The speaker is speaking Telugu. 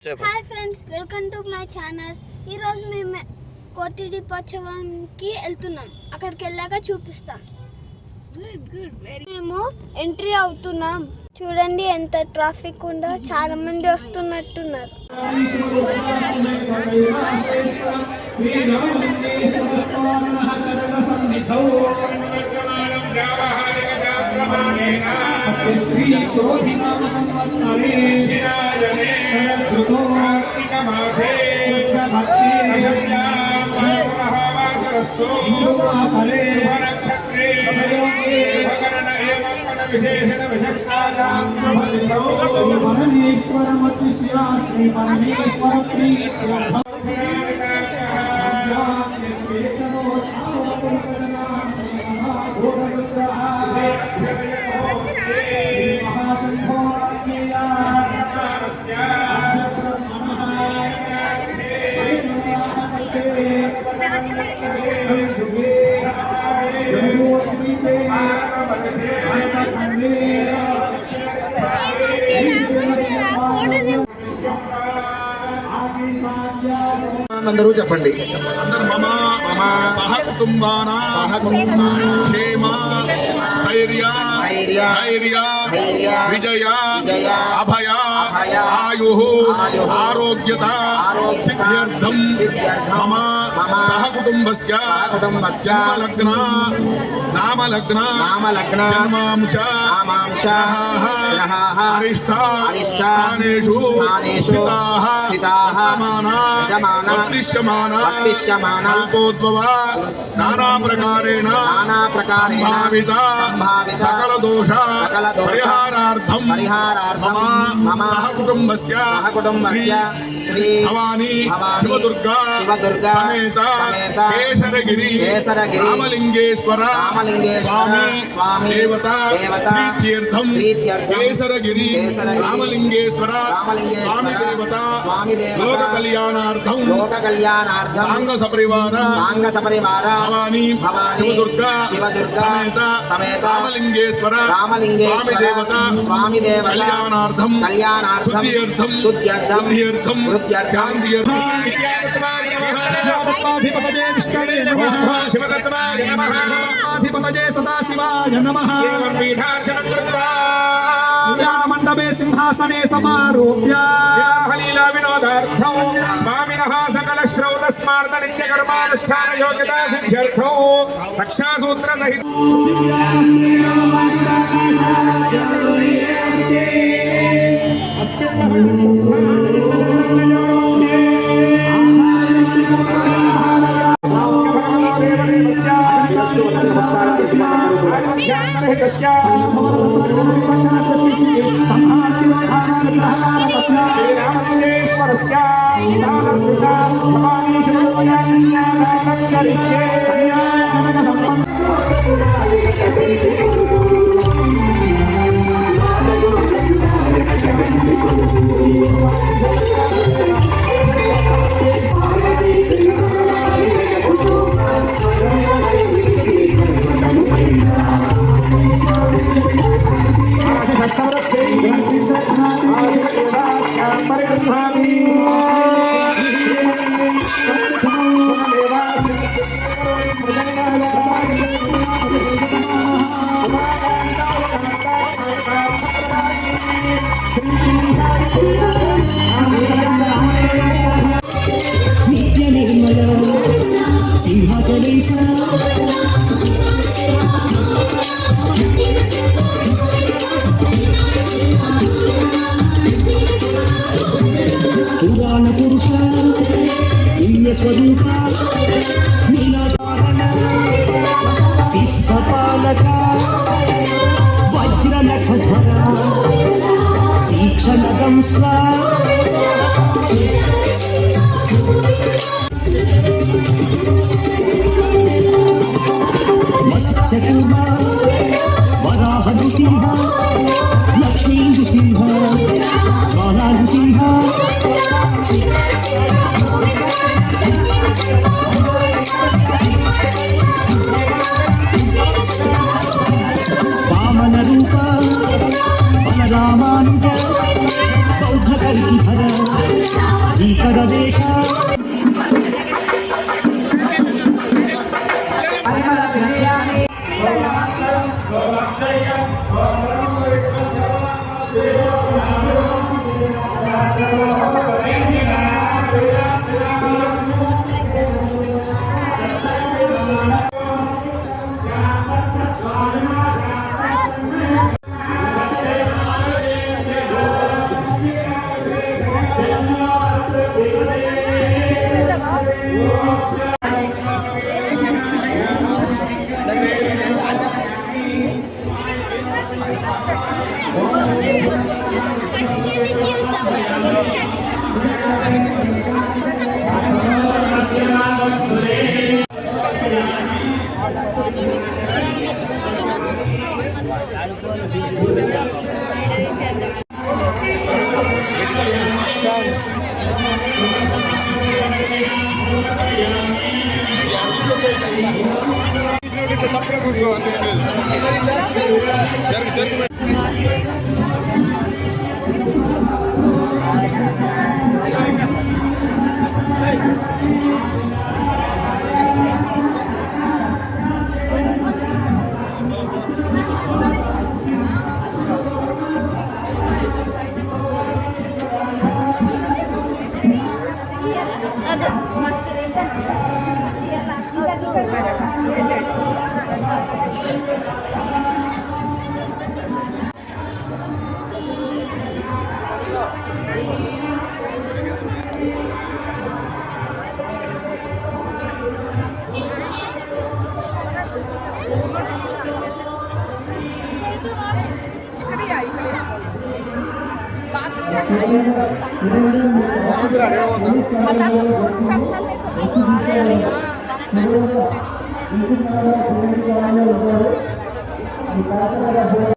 Hi friends, welcome to my channel. ఈరోజు మేము కోటిడి పచ్చవానికి వెళ్తున్నాం. అక్కడికి వెళ్ళాక చూపిస్తాం. మేము ఎంట్రీ అవుతున్నాం. చూడండి ఎంత ట్రాఫిక్ ఉందో, చాలా మంది వస్తున్నట్టున్నారు. అందరూ చెప్పండి. మమ సహ కుటుంబానా క్షేమ ధైర్య విజయ అభయ ఆయు ఆరోగ్యత సిద్ధ్యర్థం మమ సహ కుటుంబస్య నామలగ్న జన్మాంశ అరిష్టానేషు స్థితాః వర్తిష్యమాన అల్పోద్భవ నానా ప్రకారేణ సంభావిత సకల దోష పరిహారార్థం మమ సహ కుటుంబస్య శ్రీ భవానీ శివదుర్గా సమేత కేసరగిరి రామలింగేశ్వర స్వామి దేవత ప్రీత్యర్థం కేసరగిరి రామలింగేశ్వర స్వామి దేవత లోక కళ్యాణార్థం సాంగ సపరివార భవానీ శివదుర్గా సమేత రామలింగేశ్వర స్వామి దేవత కళ్యాణార్థం శుద్ధ్యర్థం శాంత్యర్థం శివతత్వాయ నమః అధిపతయే సదాశివాయ నమః మండపే సింహాసనే సమారోప్య లీలా వినోదార్థం స్వామినః సకల శ్రౌత స్మార్త నిత్య కర్మానుష్ఠాన యోగ్యతా సిద్ధ్యర్థం రక్షాసూత్ర సహిత పురాణ పురుష దివ్య స్వరూప నీలధారణ శిష్టపాలక వజ్ర నఖధర తీక్షణ దంశ్ర మత్స్యకూర్మ వరాహ నృసింహ లక్ష్మీ నృసింహ జ్వాలా నృసింహ వామన రూప బలరామానుజ బౌద్ధ కల్కిధర గణేశ సపరేట్ కూర్చో అంతే జరుగు జరుగు Gracias.